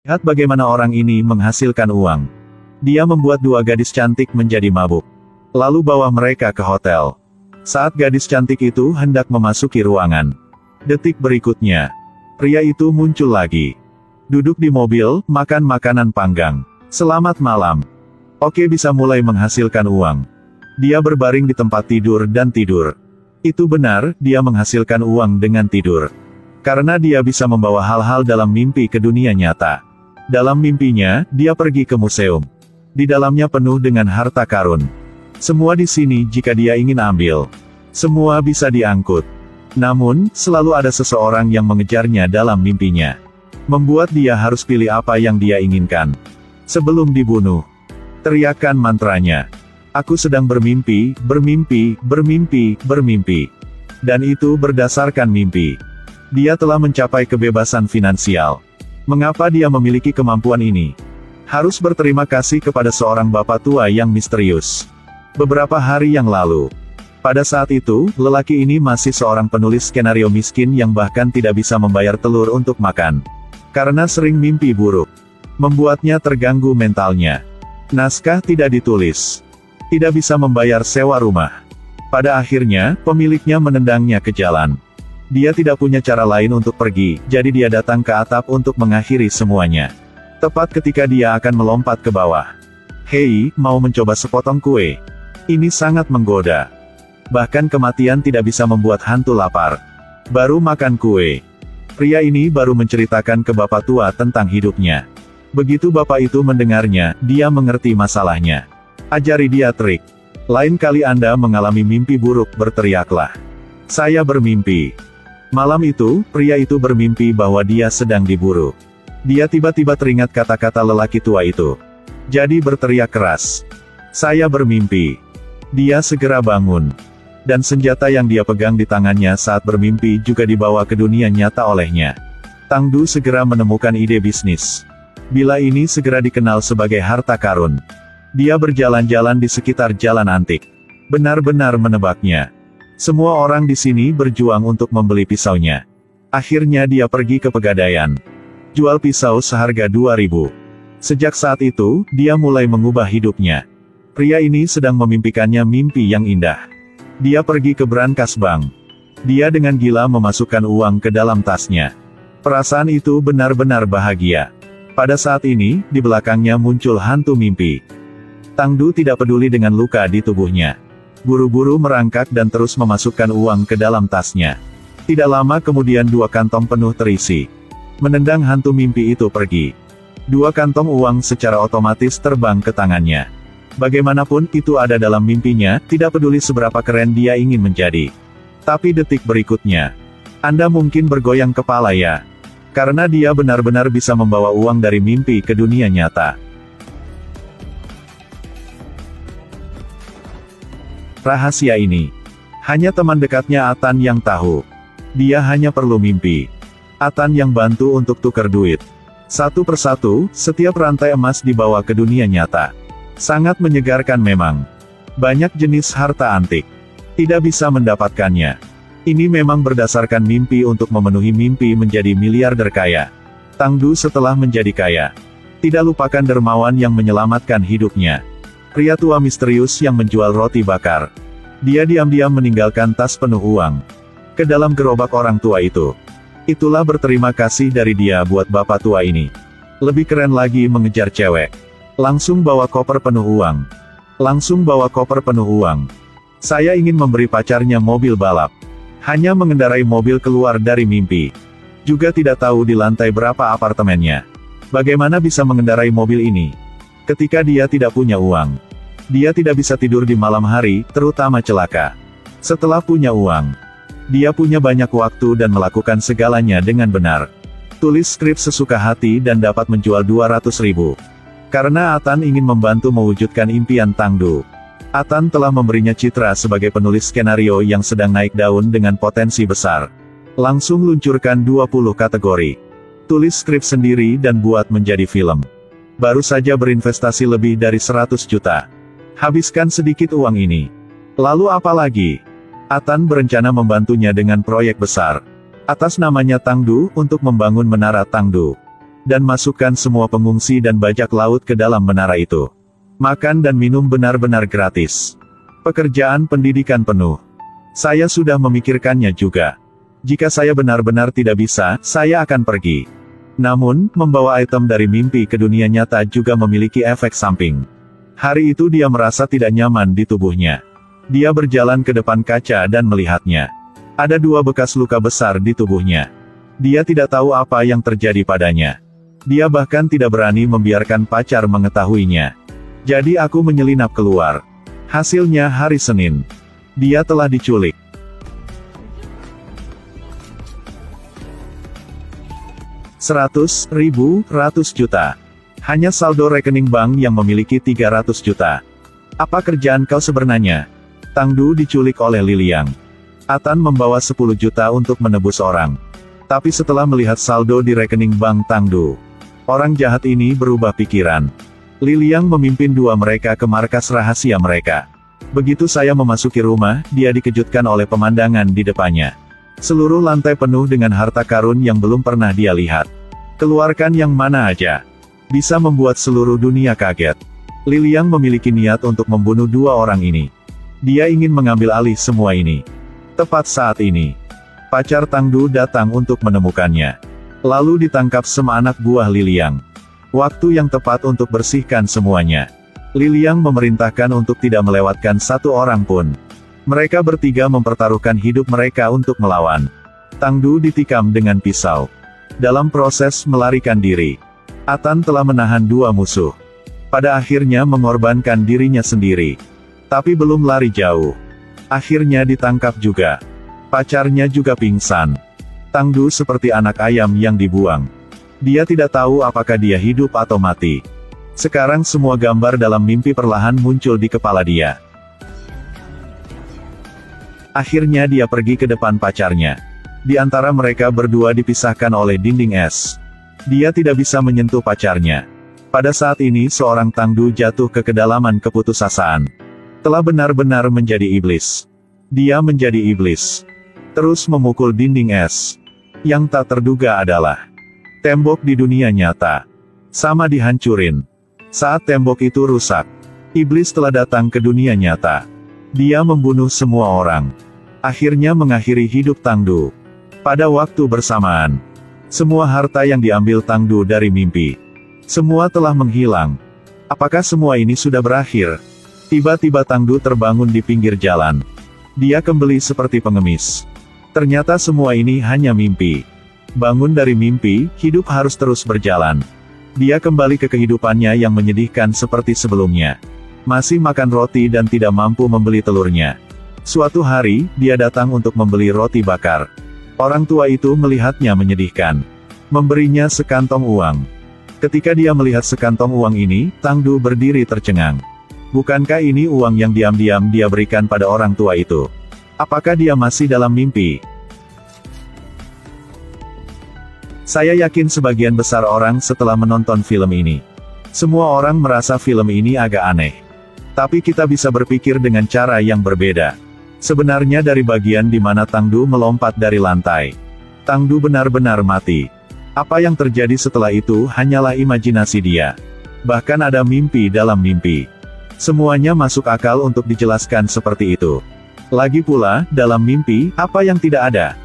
Lihat bagaimana orang ini menghasilkan uang. Dia membuat dua gadis cantik menjadi mabuk. Lalu bawa mereka ke hotel. Saat gadis cantik itu hendak memasuki ruangan. Detik berikutnya, pria itu muncul lagi. Duduk di mobil, makan makanan panggang. Selamat malam. Oke, bisa mulai menghasilkan uang. Dia berbaring di tempat tidur dan tidur. Itu benar, dia menghasilkan uang dengan tidur. Karena dia bisa membawa hal-hal dalam mimpi ke dunia nyata. Dalam mimpinya, dia pergi ke museum. Di dalamnya penuh dengan harta karun. Semua di sini jika dia ingin ambil. Semua bisa diangkut. Namun, selalu ada seseorang yang mengejarnya dalam mimpinya. Membuat dia harus pilih apa yang dia inginkan. Sebelum dibunuh, teriakan mantranya. Aku sedang bermimpi, bermimpi, bermimpi, bermimpi. Dan itu berdasarkan mimpi. Dia telah mencapai kebebasan finansial. Mengapa dia memiliki kemampuan ini? Harus berterima kasih kepada seorang bapak tua yang misterius. Beberapa hari yang lalu. Pada saat itu, lelaki ini masih seorang penulis skenario miskin yang bahkan tidak bisa membayar telur untuk makan. Karena sering mimpi buruk. Membuatnya terganggu mentalnya. Naskah tidak ditulis. Tidak bisa membayar sewa rumah. Pada akhirnya, pemiliknya menendangnya ke jalan. Dia tidak punya cara lain untuk pergi, jadi dia datang ke atap untuk mengakhiri semuanya. Tepat ketika dia akan melompat ke bawah. Hei, mau mencoba sepotong kue? Ini sangat menggoda. Bahkan kematian tidak bisa membuat hantu lapar. Baru makan kue. Pria ini baru menceritakan ke bapak tua tentang hidupnya. Begitu bapak itu mendengarnya, dia mengerti masalahnya. Ajari dia trik. Lain kali Anda mengalami mimpi buruk, berteriaklah. Saya bermimpi. Malam itu, pria itu bermimpi bahwa dia sedang diburu. Dia tiba-tiba teringat kata-kata lelaki tua itu. Jadi berteriak keras. Saya bermimpi. Dia segera bangun. Dan senjata yang dia pegang di tangannya saat bermimpi juga dibawa ke dunia nyata olehnya. Tang Du segera menemukan ide bisnis. Bila ini segera dikenal sebagai harta karun. Dia berjalan-jalan di sekitar jalan antik. Benar-benar menebaknya. Semua orang di sini berjuang untuk membeli pisaunya. Akhirnya dia pergi ke pegadaian. Jual pisau seharga 2.000. Sejak saat itu, dia mulai mengubah hidupnya. Pria ini sedang memimpikannya mimpi yang indah. Dia pergi ke brankas bank. Dia dengan gila memasukkan uang ke dalam tasnya. Perasaan itu benar-benar bahagia. Pada saat ini, di belakangnya muncul hantu mimpi. Tang Du tidak peduli dengan luka di tubuhnya. Buru-buru merangkak dan terus memasukkan uang ke dalam tasnya. Tidak lama kemudian 2 kantong penuh terisi. Menendang hantu mimpi itu pergi. 2 kantong uang secara otomatis terbang ke tangannya. Bagaimanapun itu ada dalam mimpinya, tidak peduli seberapa keren dia ingin menjadi. Tapi detik berikutnya, Anda mungkin bergoyang kepala ya. Karena dia benar-benar bisa membawa uang dari mimpi ke dunia nyata. Rahasia ini hanya teman dekatnya Atan yang tahu. Dia hanya perlu mimpi. Atan yang bantu untuk tukar duit. Satu persatu, setiap rantai emas dibawa ke dunia nyata. Sangat menyegarkan memang. Banyak jenis harta antik. Tidak bisa mendapatkannya. Ini memang berdasarkan mimpi untuk memenuhi mimpi menjadi miliarder kaya. Tang Du setelah menjadi kaya. Tidak lupakan dermawan yang menyelamatkan hidupnya. Pria tua misterius yang menjual roti bakar. Dia diam-diam meninggalkan tas penuh uang ke dalam gerobak orang tua itu. Itulah berterima kasih dari dia buat bapak tua ini. Lebih keren lagi mengejar cewek. Langsung bawa koper penuh uang. Langsung bawa koper penuh uang. Saya ingin memberi pacarnya mobil balap. Hanya mengendarai mobil keluar dari mimpi. Juga tidak tahu di lantai berapa apartemennya. Bagaimana bisa mengendarai mobil ini? Ketika dia tidak punya uang. Dia tidak bisa tidur di malam hari, terutama celaka. Setelah punya uang. Dia punya banyak waktu dan melakukan segalanya dengan benar. Tulis skrip sesuka hati dan dapat menjual 200.000. Karena Atan ingin membantu mewujudkan impian Tang Du. Atan telah memberinya citra sebagai penulis skenario yang sedang naik daun dengan potensi besar. Langsung luncurkan 20 kategori. Tulis skrip sendiri dan buat menjadi film. Baru saja berinvestasi lebih dari 100 juta. Habiskan sedikit uang ini. Lalu apa lagi? Atan berencana membantunya dengan proyek besar. Atas namanya Tang Du, untuk membangun menara Tang Du. Dan masukkan semua pengungsi dan bajak laut ke dalam menara itu. Makan dan minum benar-benar gratis. Pekerjaan pendidikan penuh. Saya sudah memikirkannya juga. Jika saya benar-benar tidak bisa, saya akan pergi. Namun, membawa item dari mimpi ke dunia nyata juga memiliki efek samping. Hari itu dia merasa tidak nyaman di tubuhnya. Dia berjalan ke depan kaca dan melihatnya. Ada 2 bekas luka besar di tubuhnya. Dia tidak tahu apa yang terjadi padanya. Dia bahkan tidak berani membiarkan pacar mengetahuinya. Jadi aku menyelinap keluar. Hasilnya hari Senin. Dia telah diculik. 100 ribu, 100 juta. Hanya saldo rekening bank yang memiliki 300 juta. Apa kerjaan kau sebenarnya? Tangdu diculik oleh Liliang. Atan membawa 10 juta untuk menebus orang. Tapi setelah melihat saldo di rekening bank Tangdu, orang jahat ini berubah pikiran. Liliang memimpin 2 mereka ke markas rahasia mereka. Begitu saya memasuki rumah, dia dikejutkan oleh pemandangan di depannya. Seluruh lantai penuh dengan harta karun yang belum pernah dia lihat. Keluarkan yang mana aja. Bisa membuat seluruh dunia kaget. Liliang memiliki niat untuk membunuh 2 orang ini. Dia ingin mengambil alih semua ini. Tepat saat ini, pacar Tangdu datang untuk menemukannya. Lalu ditangkap sama anak buah Liliang. Waktu yang tepat untuk bersihkan semuanya. Liliang memerintahkan untuk tidak melewatkan 1 orang pun. Mereka bertiga mempertaruhkan hidup mereka untuk melawan. Tangdu ditikam dengan pisau. Dalam proses melarikan diri, Atan telah menahan 2 musuh. Pada akhirnya mengorbankan dirinya sendiri. Tapi belum lari jauh. Akhirnya ditangkap juga. Pacarnya juga pingsan. Tangdu seperti anak ayam yang dibuang. Dia tidak tahu apakah dia hidup atau mati. Sekarang semua gambar dalam mimpi perlahan muncul di kepala dia. Akhirnya dia pergi ke depan pacarnya. Di antara mereka berdua dipisahkan oleh dinding es. Dia tidak bisa menyentuh pacarnya. Pada saat ini seorang Tangdu jatuh ke kedalaman keputusasaan. Telah benar-benar menjadi iblis. Dia menjadi iblis. Terus memukul dinding es. Yang tak terduga adalah tembok di dunia nyata sama dihancurin. Saat tembok itu rusak, iblis telah datang ke dunia nyata. Dia membunuh semua orang. Akhirnya mengakhiri hidup Tangdu. Pada waktu bersamaan, semua harta yang diambil Tangdu dari mimpi, semua telah menghilang. Apakah semua ini sudah berakhir? Tiba-tiba Tangdu terbangun di pinggir jalan. Dia kembali seperti pengemis. Ternyata semua ini hanya mimpi. Bangun dari mimpi, hidup harus terus berjalan. Dia kembali ke kehidupannya yang menyedihkan seperti sebelumnya. Masih makan roti dan tidak mampu membeli telurnya. Suatu hari, dia datang untuk membeli roti bakar. Orang tua itu melihatnya menyedihkan. Memberinya sekantong uang. Ketika dia melihat sekantong uang ini, Tangdu berdiri tercengang. Bukankah ini uang yang diam-diam dia berikan pada orang tua itu? Apakah dia masih dalam mimpi? Saya yakin sebagian besar orang setelah menonton film ini. Semua orang merasa film ini agak aneh. Tapi kita bisa berpikir dengan cara yang berbeda. Sebenarnya dari bagian di mana Tangdu melompat dari lantai, Tangdu benar-benar mati. Apa yang terjadi setelah itu hanyalah imajinasi dia. Bahkan ada mimpi dalam mimpi. Semuanya masuk akal untuk dijelaskan seperti itu. Lagi pula, dalam mimpi, apa yang tidak ada?